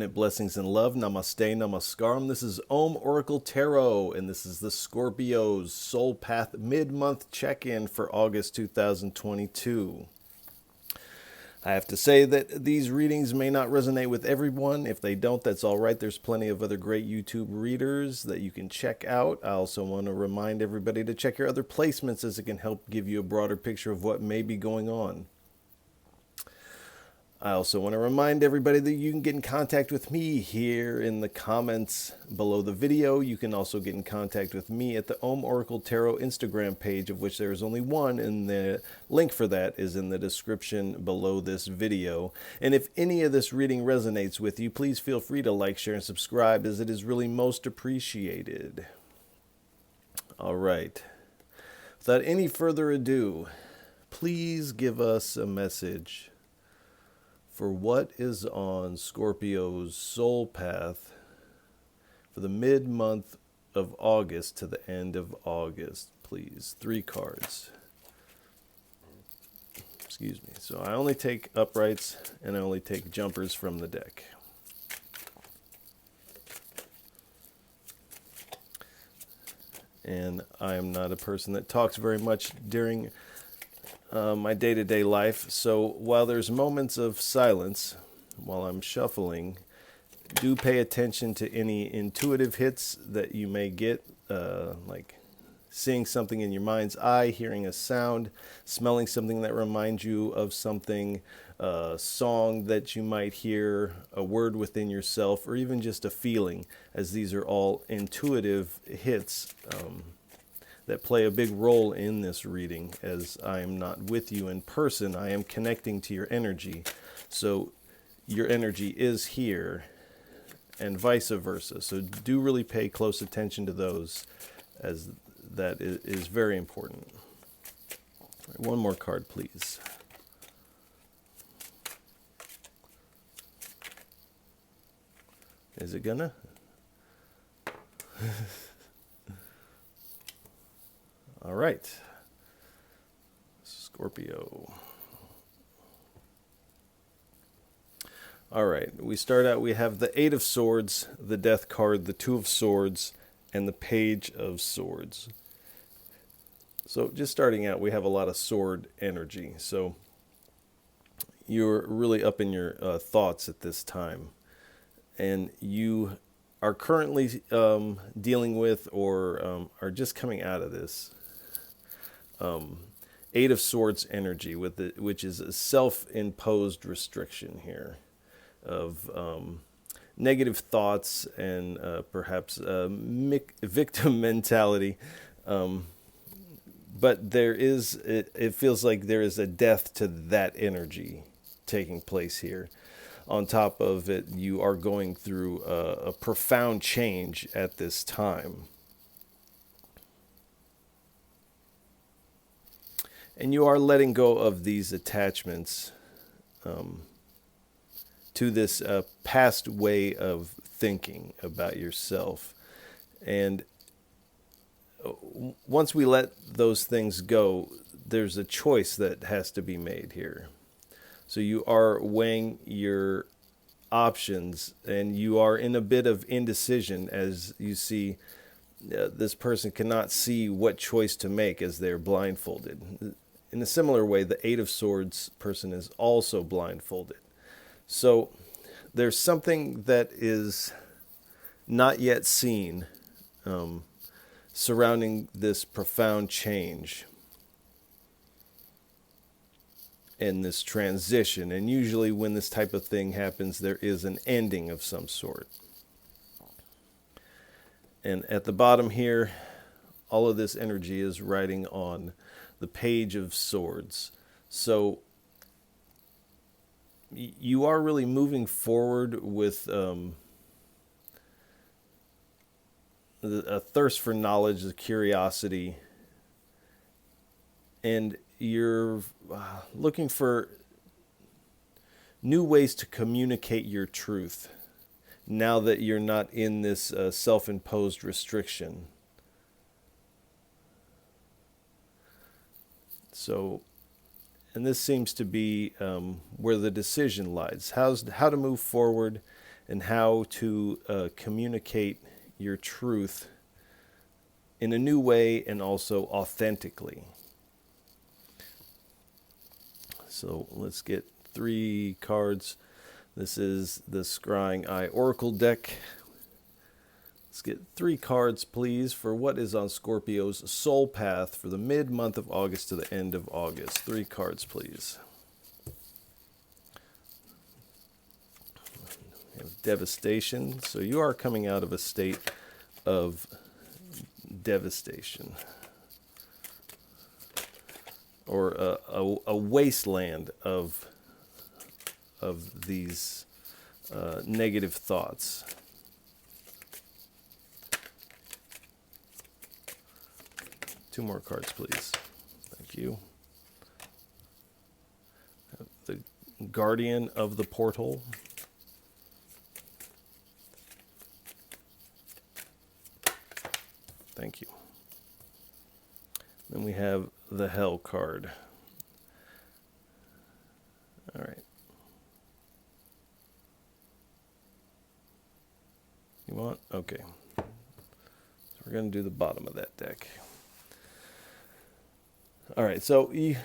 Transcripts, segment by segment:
infinite blessings and love. Namaste, namaskaram. This is Om Oracle Tarot, and this is the Scorpio's Soul Path mid-month check-in for August 2022. I have to say that these readings may not resonate with everyone. If they don't, that's all right. There's plenty of other great YouTube readers that you can check out. I also want to remind everybody to check your other placements, as it can help give you a broader picture of what may be going on. I also want to remind everybody that you can get in contact with me here in the comments below the video. You can also get in contact with me at the Om Oracle Tarot Instagram page, of which there is only one, and the link for that is in the description below this video. And if any of this reading resonates with you, please feel free to like, share, and subscribe, as it is really most appreciated. All right. Without any further ado, please give us a message for what is on Scorpio's soul path for the mid-month of August to the end of August, please. 3 cards. Excuse me. So I only take uprights and I only take jumpers from the deck. And I am not a person that talks very much during my day-to-day life, so while there's moments of silence while I'm shuffling, do pay attention to any intuitive hits that you may get, like seeing something in your mind's eye, hearing a sound, smelling something that reminds you of something, a song that you might hear, a word within yourself, or even just a feeling, as these are all intuitive hits that play a big role in this reading. As I am not with you in person, I am connecting to your energy. So your energy is here and vice versa. So do really pay close attention to those, as that is very important. All right, one more card, please. Is it gonna? All right, Scorpio. All right, we start out, we have the 8 of Swords, the Death card, the 2 of Swords, and the Page of Swords. So just starting out, we have a lot of sword energy. So you're really up in your thoughts at this time. And you are currently dealing with, or are just coming out of this 8 of Swords energy, with it, which is a self-imposed restriction here of negative thoughts and perhaps victim mentality. But there is, it feels like there is a death to that energy taking place here. On top of it, you are going through a profound change at this time. And you are letting go of these attachments to this past way of thinking about yourself. And once we let those things go, there's a choice that has to be made here. So you are weighing your options, and you are in a bit of indecision, as you see this person cannot see what choice to make as they're blindfolded. In a similar way, the 8 of Swords person is also blindfolded. So there's something that is not yet seen surrounding this profound change and this transition. And usually when this type of thing happens, there is an ending of some sort. And at the bottom here, all of this energy is riding on the Page of Swords. So you are really moving forward with a thirst for knowledge, a curiosity, and you're looking for new ways to communicate your truth now that you're not in this self-imposed restriction. So, and this seems to be where the decision lies. How to move forward and how to communicate your truth in a new way and also authentically. So let's get 3 cards. This is the Scrying Eye Oracle deck. Let's get 3 cards, please, for what is on Scorpio's soul path for the mid-month of August to the end of August. 3 cards, please. We have devastation. So you are coming out of a state of devastation, or a wasteland of these negative thoughts. Two more cards, please. Thank you. The Guardian of the Portal. Thank you. Then we have the Hell card. All right. You want? Okay. So we're going to do the bottom of that deck. All right. So you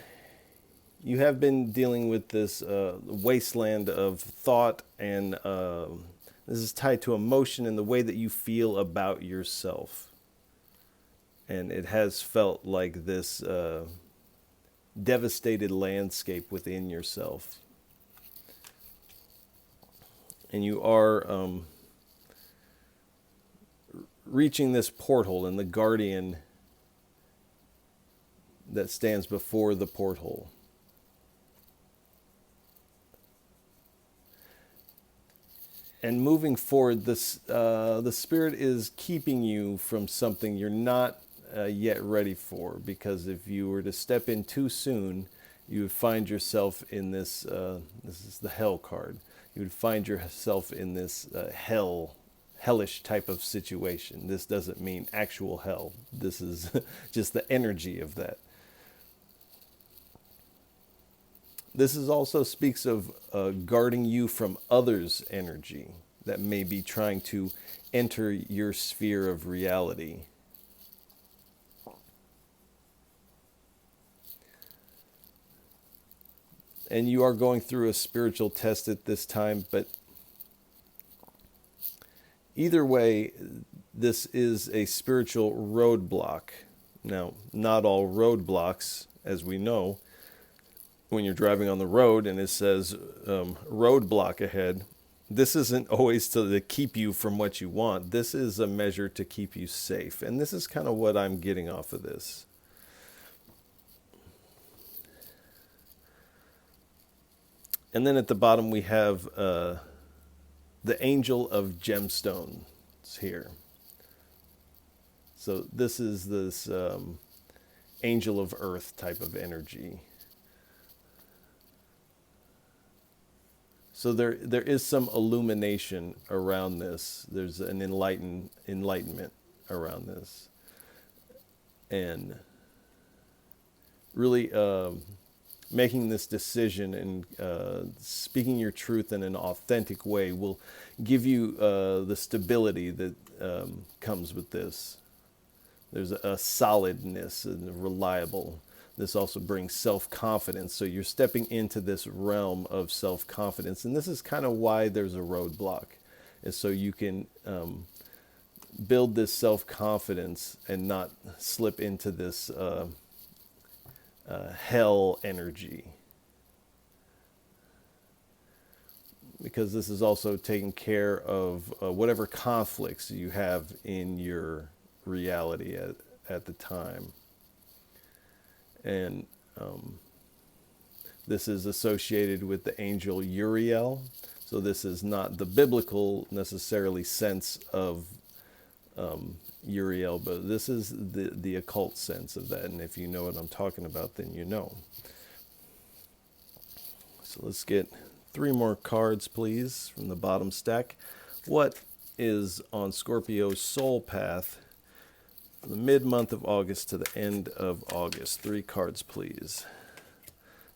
have been dealing with this wasteland of thought, and this is tied to emotion and the way that you feel about yourself. And it has felt like this devastated landscape within yourself. And you are reaching this portal, and the guardian that stands before the portal. And moving forward, this the Spirit is keeping you from something you're not yet ready for, because if you were to step in too soon, you would find yourself in this, this is the Hell card, you would find yourself in this hellish type of situation. This doesn't mean actual hell. This is just the energy of that. This is also speaks of guarding you from others' energy that may be trying to enter your sphere of reality. And you are going through a spiritual test at this time, but either way, this is a spiritual roadblock. Now, not all roadblocks, as we know, when you're driving on the road and it says roadblock ahead, this isn't always to keep you from what you want. This is a measure to keep you safe. And this is kind of what I'm getting off of this. And then at the bottom we have the Angel of Gemstones here. So this is this Angel of Earth type of energy. So there is some illumination around this. There's an enlightenment around this. And really making this decision and speaking your truth in an authentic way will give you the stability that comes with this. There's a solidness and reliable. This also brings self-confidence. So you're stepping into this realm of self-confidence. And this is kind of why there's a roadblock, is so you can build this self-confidence and not slip into this hell energy. Because this is also taking care of whatever conflicts you have in your reality at the time. And this is associated with the angel Uriel. So this is not the biblical necessarily sense of Uriel, but this is the occult sense of that. And if you know what I'm talking about, then you know. So let's get 3 more cards, please, from the bottom stack. What is on Scorpio's soul path from the mid-month of August to the end of August? 3 cards, please.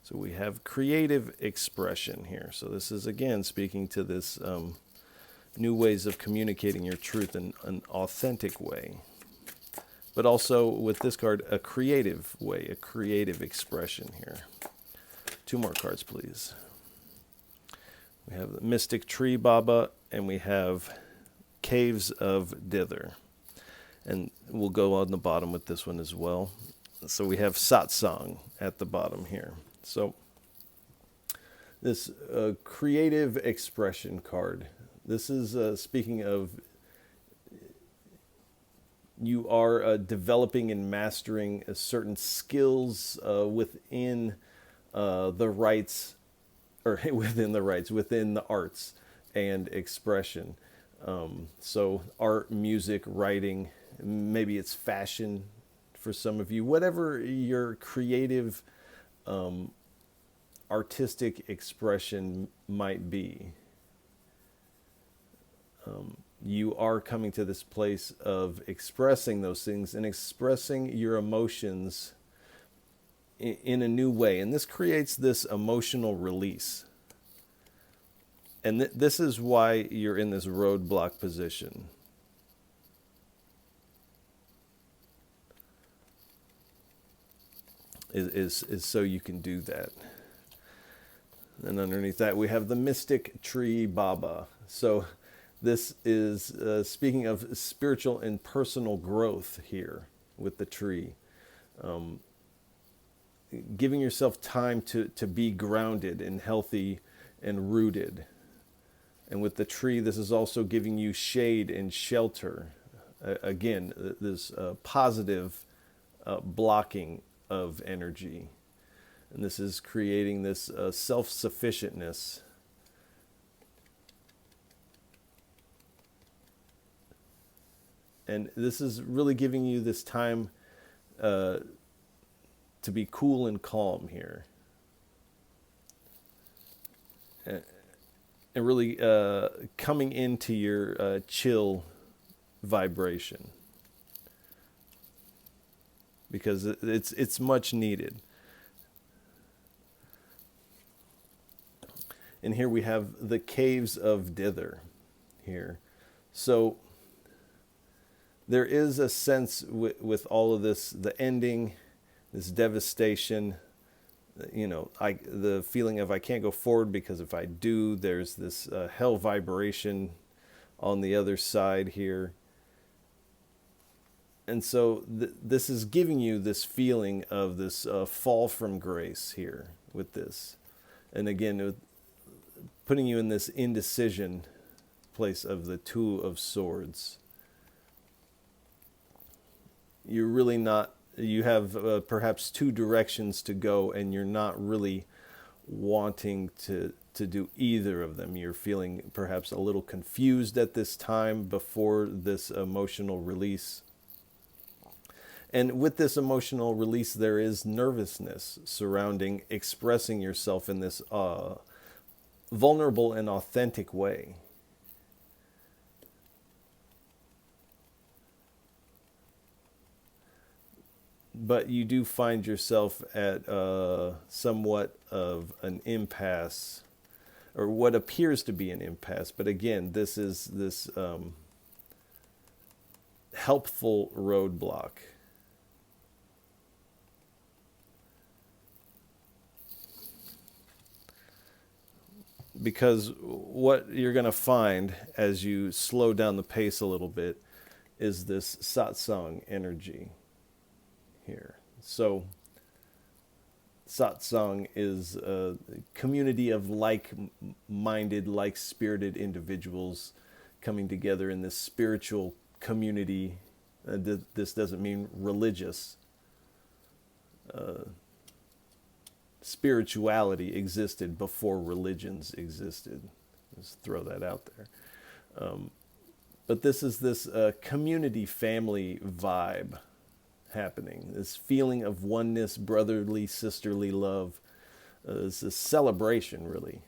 So we have creative expression here. So this is, again, speaking to this new ways of communicating your truth in an authentic way. But also with this card, a creative way, a creative expression here. 2 more cards, please. We have the Mystic Tree Baba, and we have Caves of Dither. And we'll go on the bottom with this one as well. So we have Satsang at the bottom here. So this creative expression card. This is speaking of you are developing and mastering certain skills within the rights, or within the arts and expression. So art, music, writing, maybe it's fashion for some of you, whatever your creative artistic expression might be. You are coming to this place of expressing those things and expressing your emotions in a new way. And this creates this emotional release. And this is why you're in this roadblock position. Is so you can do that. And underneath that, we have the Mystic Tree Baba. So this is speaking of spiritual and personal growth here with the tree. Giving yourself time to be grounded and healthy and rooted. And with the tree, this is also giving you shade and shelter. Again, this positive blocking of energy. And this is creating this self-sufficientness. And this is really giving you this time to be cool and calm here. And really coming into your chill vibration. Because it's much needed. And here we have the Caves of Dither here. So there is a sense with all of this, the ending, this devastation, the feeling of I can't go forward because if I do, there's this hell vibration on the other side here. And so this is giving you this feeling of this fall from grace here with this. And again, putting you in this indecision place of the Two of Swords. You're really not, you have perhaps 2 directions to go, and you're not really wanting to do either of them. You're feeling perhaps a little confused at this time before this emotional release. And with this emotional release, there is nervousness surrounding expressing yourself in this vulnerable and authentic way. But you do find yourself at somewhat of an impasse, or what appears to be an impasse. But again, this is this helpful roadblock. Because what you're going to find as you slow down the pace a little bit is this satsang energy here. So satsang is a community of like-minded, like-spirited individuals coming together in this spiritual community. This doesn't mean religious. Spirituality existed before religions existed. Just throw that out there. But this is this community family vibe happening. This feeling of oneness, brotherly, sisterly love. This is a celebration, really.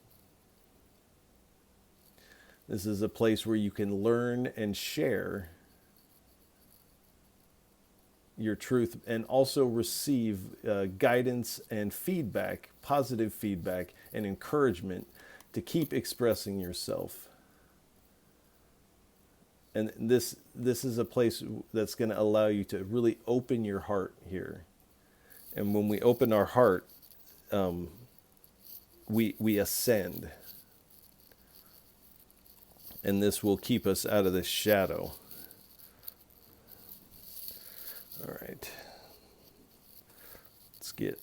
This is a place where you can learn and share your truth, and also receive guidance and feedback, positive feedback and encouragement to keep expressing yourself. And this is a place that's going to allow you to really open your heart here. And when we open our heart, we ascend. And this will keep us out of this shadow. All right. Let's get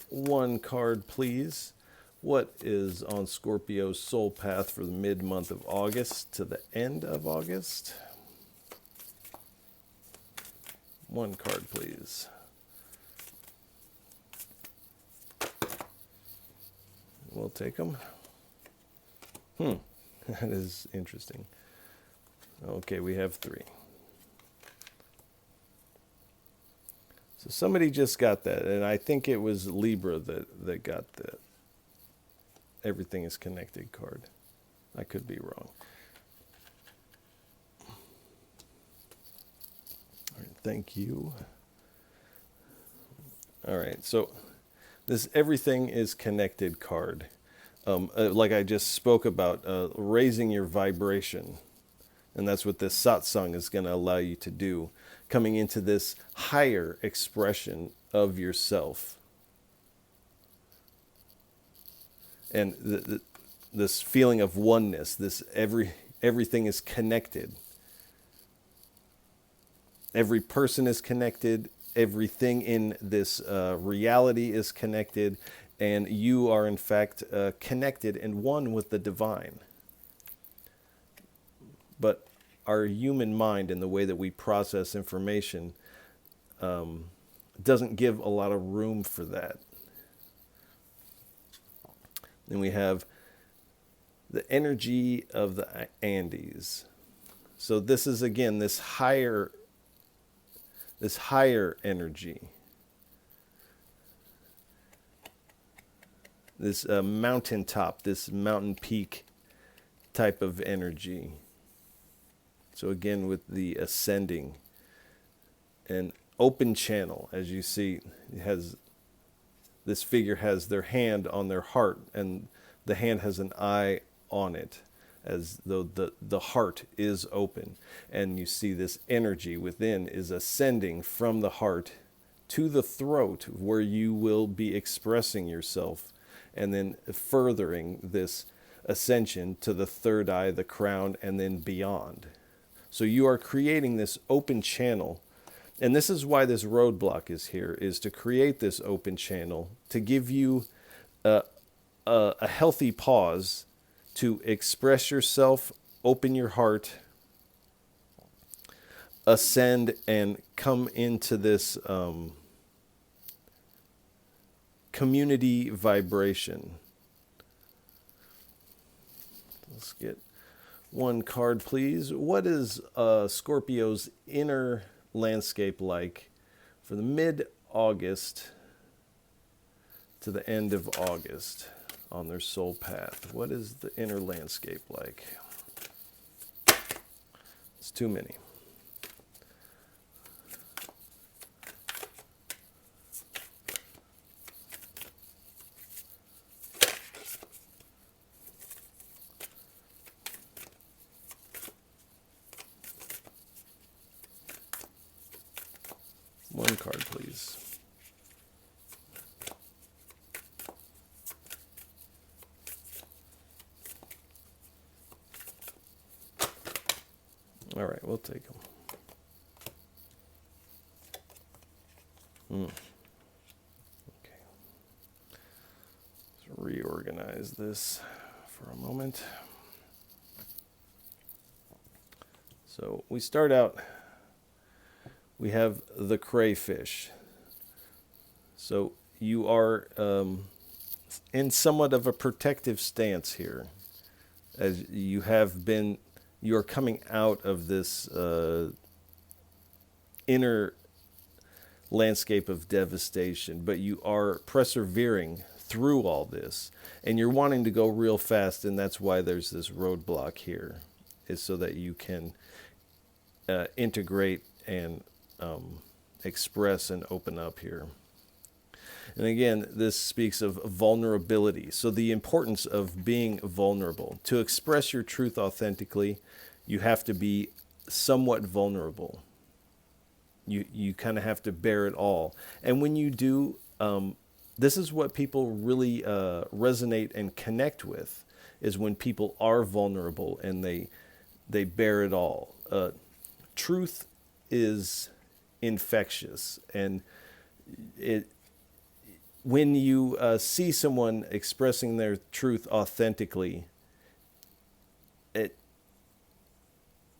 one card, please. What is on Scorpio's soul path for the mid-month of August to the end of August? One card, please. We'll take them. That is interesting. Okay, we have 3. So somebody just got that, and I think it was Libra that got that. Everything is connected card. I could be wrong. All right, thank you. All right, so this everything is connected card. Like I just spoke about, raising your vibration. And that's what this satsang is going to allow you to do. Coming into this higher expression of yourself. And this feeling of oneness, this everything is connected. Every person is connected. Everything in this reality is connected. And you are, in fact, connected and one with the divine. But our human mind and the way that we process information doesn't give a lot of room for that. Then we have the energy of the Andes. So this is, again, this higher energy. This mountaintop, this mountain peak type of energy. So again, with the ascending and open channel, as you see, this figure has their hand on their heart, and the hand has an eye on it, as though the heart is open. And you see this energy within is ascending from the heart to the throat, where you will be expressing yourself, and then furthering this ascension to the third eye, the crown, and then beyond. So you are creating this open channel. And this is why this roadblock is here, is to create this open channel, to give you a healthy pause to express yourself, open your heart, ascend, and come into this community vibration. Let's get one card, please. What is Scorpio's inner landscape like for the mid-August to the end of August on their soul path? What is the inner landscape like? It's too many. One card, please. All right, we'll take them. Okay. Let's reorganize this for a moment. So we start out, we have the crayfish. So you are in somewhat of a protective stance here, as you have been. You are coming out of this inner landscape of devastation, but you are persevering through all this, and you're wanting to go real fast, and that's why there's this roadblock here, is so that you can integrate and express and open up here. And again, this speaks of vulnerability. So the importance of being vulnerable. To express your truth authentically, you have to be somewhat vulnerable. You kind of have to bear it all. And when you do, this is what people really resonate and connect with, is when people are vulnerable and they bear it all. Truth is infectious, and it when you see someone expressing their truth authentically,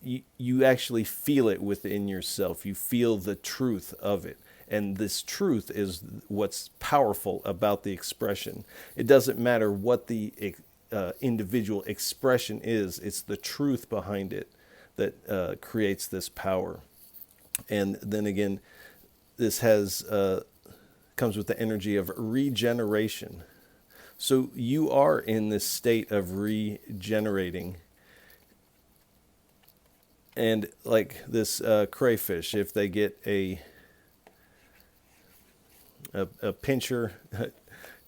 you actually feel it within yourself. You feel the truth of it. And this truth is what's powerful about the expression. It doesn't matter what the individual expression is, it's the truth behind it that creates this power. And then again, this comes with the energy of regeneration. So you are in this state of regenerating. And like this crayfish, if they get a pincher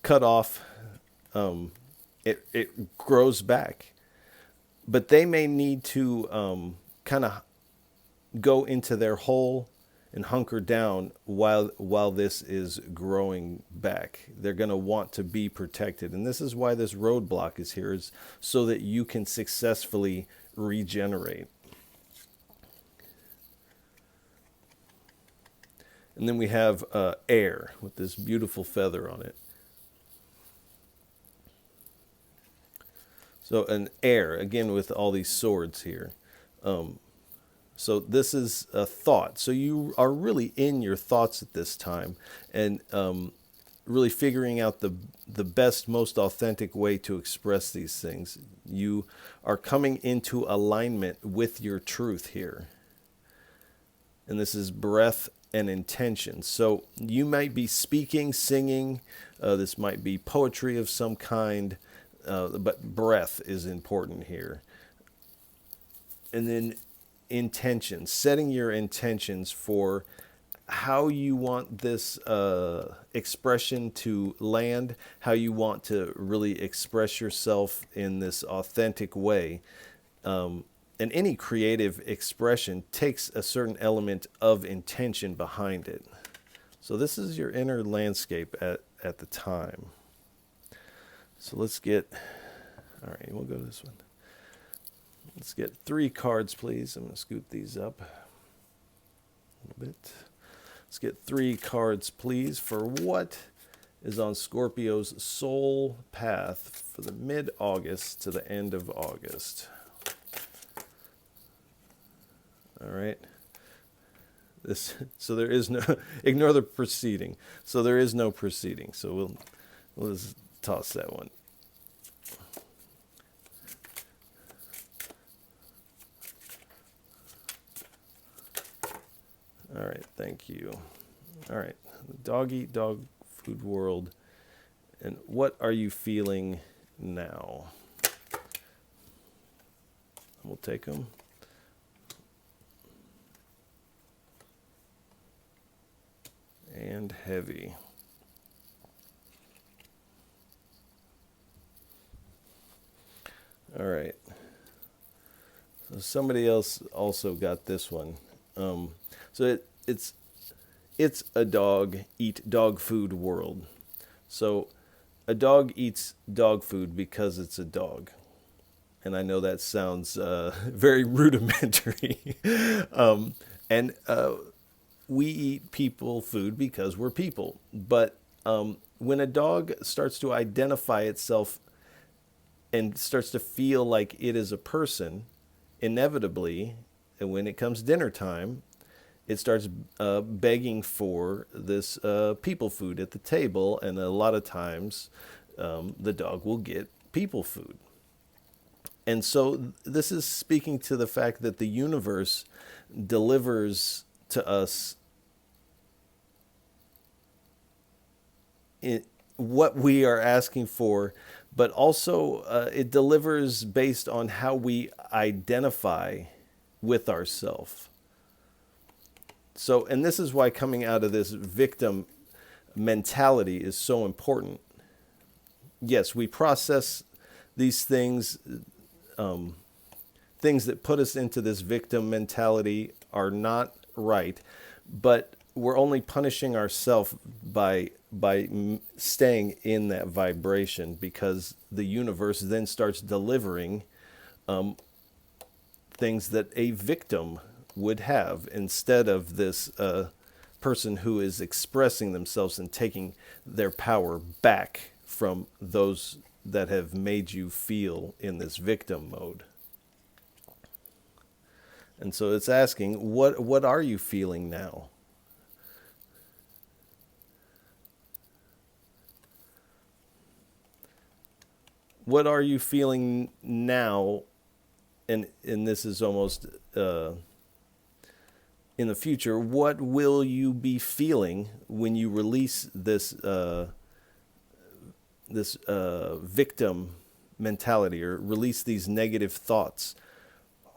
cut off, it grows back. But they may need to kind of go into their hole and hunker down while this is growing back. They're going to want to be protected. And this is why this roadblock is here, is so that you can successfully regenerate. And then we have air with this beautiful feather on it. So an air, again, with all these swords here. So this is a thought. So you are really in your thoughts at this time, and really figuring out the best, most authentic way to express these things. You are coming into alignment with your truth here. And this is breath and intention. So you might be speaking, singing, this might be poetry of some kind, but breath is important here. And then intention, setting your intentions for how you want this expression to land, how you want to really express yourself in this authentic way. And any creative expression takes a certain element of intention behind it. So this is your inner landscape at the time. So let's get, all right, we'll go to this one. Let's get 3 cards, please. I'm going to scoot these up a little bit. Let's get 3 cards, please, for what is on Scorpio's soul path for the mid-August to the end of August. All right. So there is no, ignore the proceeding. So there is no proceeding. So we'll just toss that one. All right, thank you. All right, dog eat dog food world. And what are you feeling now? We'll take them. And heavy. All right. So somebody else also got this one. So it's a dog eat dog food world. So a dog eats dog food because it's a dog. And I know that sounds very rudimentary. And we eat people food because we're people. But when a dog starts to identify itself and starts to feel like it is a person, inevitably, and when it comes dinner time, it starts begging for this people food at the table. And a lot of times, the dog will get people food. And so this is speaking to the fact that the universe delivers to us what we are asking for, but also it delivers based on how we identify with ourselves. So, and this is why coming out of this victim mentality is so important. Yes, we process these things things that put us into this victim mentality are not right, but we're only punishing ourselves by staying in that vibration, because the universe then starts delivering things that a victim would have, instead of this person who is expressing themselves and taking their power back from those that have made you feel in this victim mode. And so it's asking, what are you feeling now? What are you feeling now? And this is almost in the future. What will you be feeling when you release this victim mentality, or release these negative thoughts?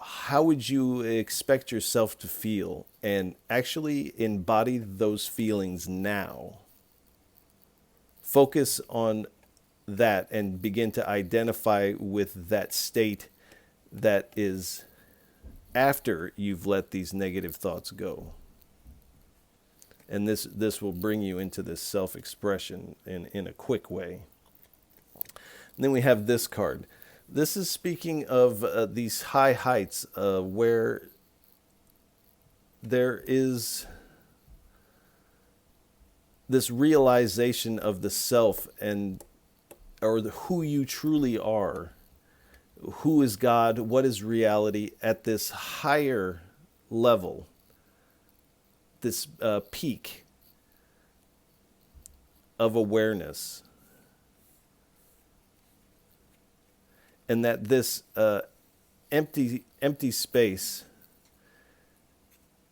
How would you expect yourself to feel, and actually embody those feelings now? Focus on that and begin to identify with that state that is after you've let these negative thoughts go. And this will bring you into this self-expression in a quick way. And then we have this card. This is speaking of these high heights where there is this realization of the self, or who you truly are. Who is God? What is reality at this higher level, this peak of awareness? And that this empty space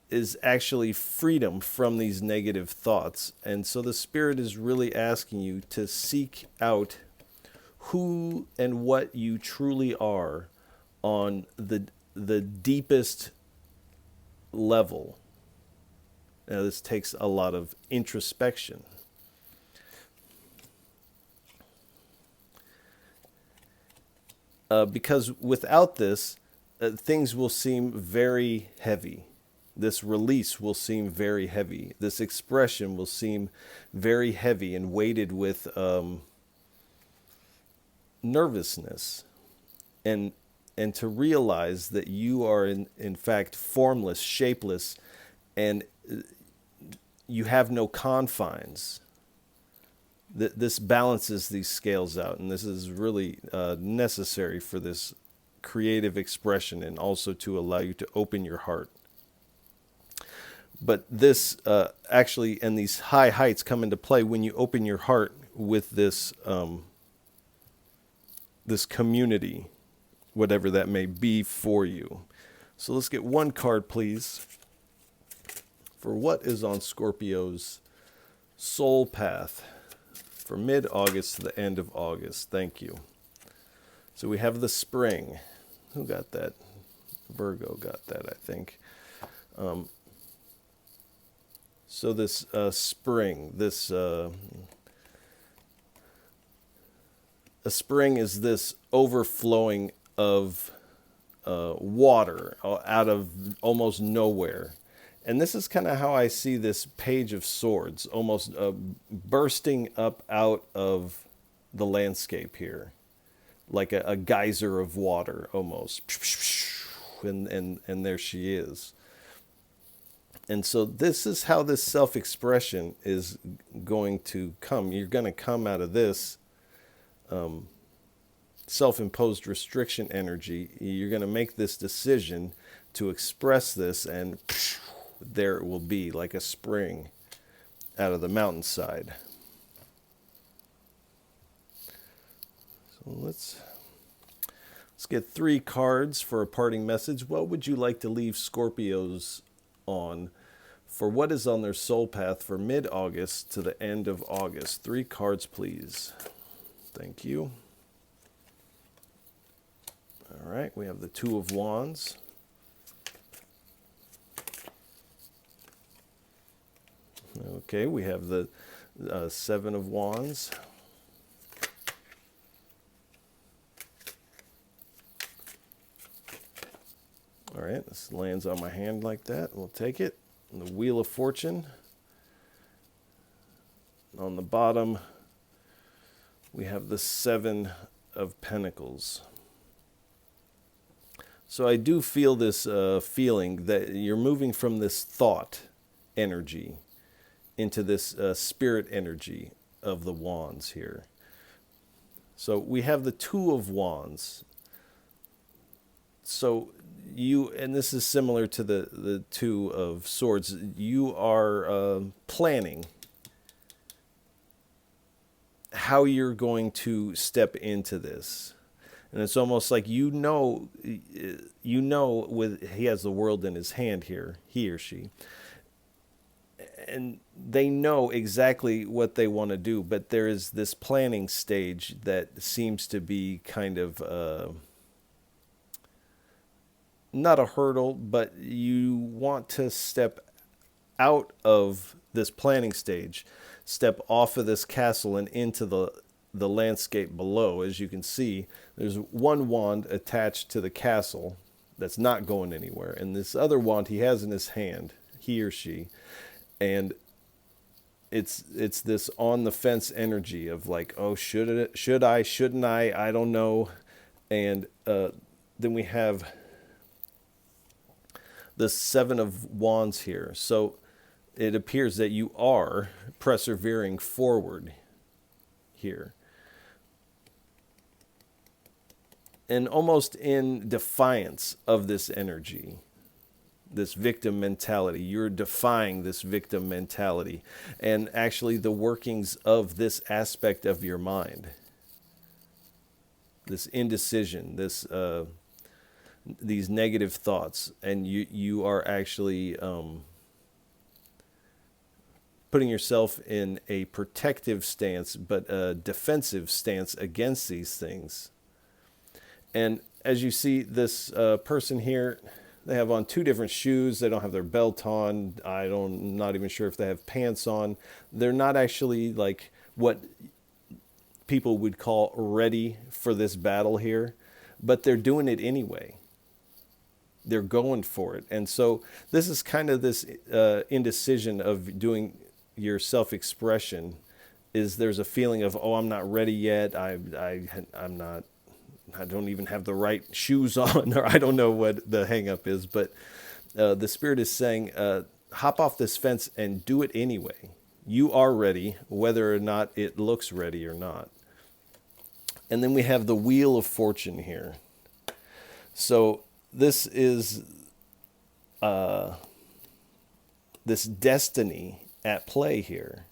is actually freedom from these negative thoughts. And so the Spirit is really asking you to seek out who and what you truly are on the deepest level. Now, this takes a lot of introspection. Because without this, things will seem very heavy. This release will seem very heavy. This expression will seem very heavy and weighted with nervousness, and to realize that you are in fact formless, shapeless, and you have no confines. This balances these scales out, and this is really necessary for this creative expression, and also to allow you to open your heart. But this actually, and these high heights come into play when you open your heart with this this community, whatever that may be for you. So let's get one card, please, for what is on Scorpio's soul path for mid-August to the end of August. Thank you. So we have the spring. Who got that? Virgo got that, I think. So this spring, a spring is this overflowing of water out of almost nowhere. And this is kind of how I see this Page of Swords, almost bursting up out of the landscape here, like a geyser of water almost. And there she is. And so this is how this self-expression is going to come. You're going to come out of this self-imposed restriction energy. You're going to make this decision to express this, and there it will be, like a spring out of the mountainside. So let's get 3 cards for a parting message. What would you like to leave Scorpios on for what is on their soul path for mid-August to the end of August? 3 cards, please. Thank you. All right, we have the 2 of Wands. Okay, we have the 7 of Wands. right, this lands on my hand like that. We'll take it. And the Wheel of Fortune. On the bottom, we have the Seven of Pentacles. So I do feel this feeling that you're moving from this thought energy into this spirit energy of the wands here. So we have the Two of Wands. So you, and this is similar to the Two of Swords, you are planning how you're going to step into this. And it's almost like you know with he has the world in his hand here, he or she. And they know exactly what they want to do, but there is this planning stage that seems to be kind of not a hurdle, but you want to step out of this planning stage, step off of this castle and into the landscape below. As you can see, there's one wand attached to the castle that's not going anywhere, and this other wand he has in his hand, he or she, and it's this on the fence energy of like, oh, should I, shouldn't I don't know. And then we have the Seven of Wands here. So it appears that you are persevering forward here. And almost in defiance of this energy, this victim mentality. You're defying this victim mentality and actually the workings of this aspect of your mind. This indecision, these negative thoughts, and you are actually putting yourself in a protective stance, but a defensive stance against these things. And as you see, this person here, they have on two different shoes. They don't have their belt on. I'm not even sure if they have pants on. They're not actually like what people would call ready for this battle here, but they're doing it anyway. They're going for it. And so this is kind of this indecision of doing your self-expression. Is there's a feeling of, oh, I'm not ready yet. I'm not. I don't even have the right shoes on, or I don't know what the hang up is, but the Spirit is saying, hop off this fence and do it anyway. You are ready, whether or not it looks ready or not. And then we have the Wheel of Fortune here. So this is this destiny at play here.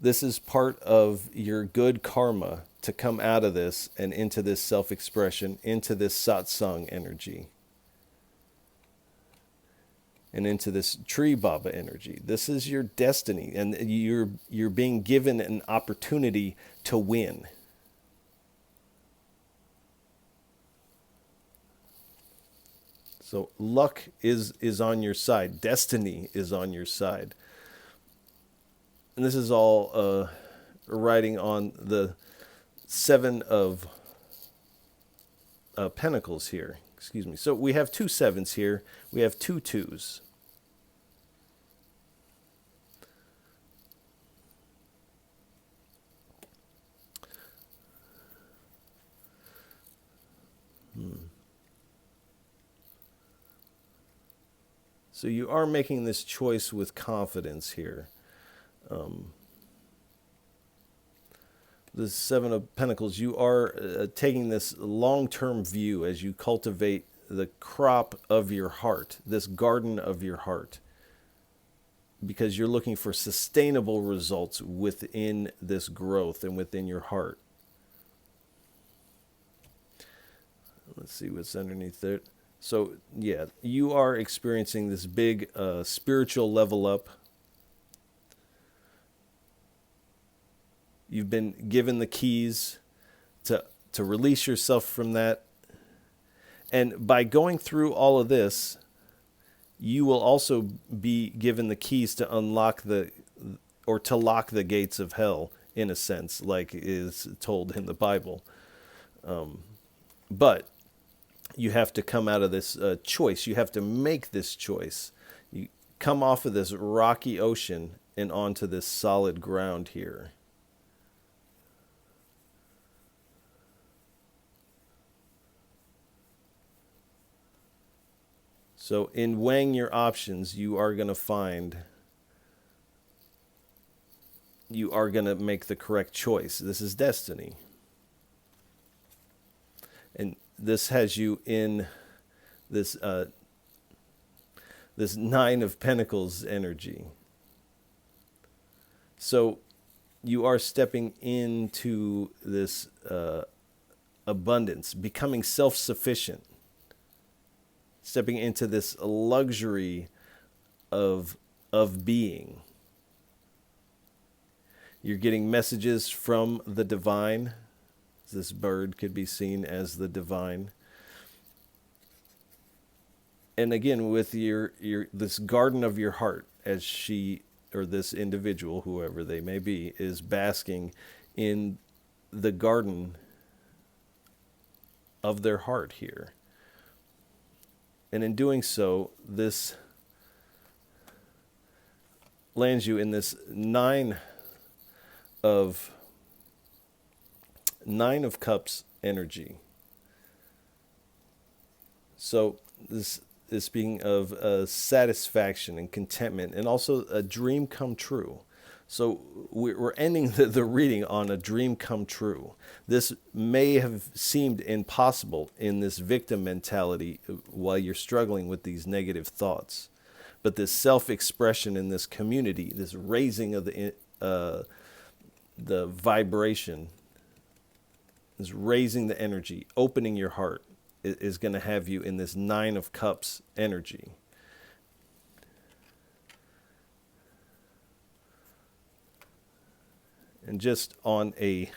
This is part of your good karma to come out of this and into this self-expression, into this satsang energy, and into this tree baba energy. This is your destiny, and you're being given an opportunity to win. So luck is on your side. Destiny is on your side. And this is all writing on the Seven of Pentacles here. Excuse me. So we have two sevens here. We have two twos. So you are making this choice with confidence here. The Seven of Pentacles, you are taking this long-term view as you cultivate the crop of your heart, this garden of your heart, because you're looking for sustainable results within this growth and within your heart. Let's see what's underneath there. So, yeah, you are experiencing this big spiritual level up. You've been given the keys to release yourself from that. And by going through all of this, you will also be given the keys to unlock to lock the gates of hell, in a sense, like is told in the Bible. But you have to come out of this choice. You have to make this choice. You come off of this rocky ocean and onto this solid ground here. So in weighing your options, you are going to find, you are going to make the correct choice. This is destiny. And this has you in this this Nine of Pentacles energy. So you are stepping into this abundance, becoming self-sufficient, stepping into this luxury of being. You're getting messages from the divine. This bird could be seen as the divine. And again, with your this garden of your heart, as she or this individual, whoever they may be, is basking in the garden of their heart here. And in doing so, this lands you in this Nine of Cups energy. So this being of satisfaction and contentment, and also a dream come true. So we're ending the reading on a dream come true. This may have seemed impossible in this victim mentality while you're struggling with these negative thoughts. But this self-expression in this community, this raising of the vibration, is raising the energy, opening your heart, is going to have you in this Nine of Cups energy. And just on a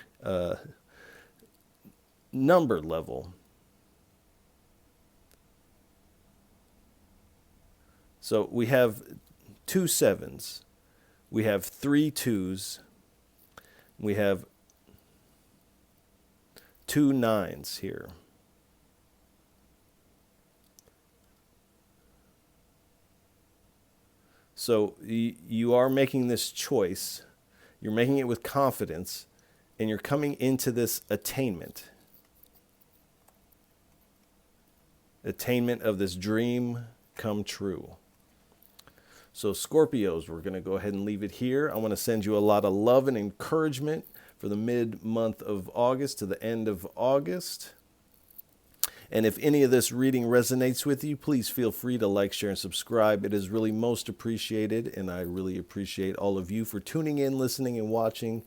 number level, so we have 2 sevens, we have 3 twos, we have 2 nines here. So you are making this choice. You're making it with confidence, and you're coming into this attainment of this dream come true. So Scorpios, we're going to go ahead and leave it here. I want to send you a lot of love and encouragement for the mid-month of August to the end of August. And if any of this reading resonates with you, please feel free to like, share, and subscribe. It is really most appreciated, and I really appreciate all of you for tuning in, listening, and watching.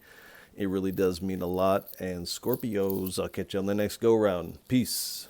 It really does mean a lot. And Scorpios, I'll catch you on the next go-round. Peace.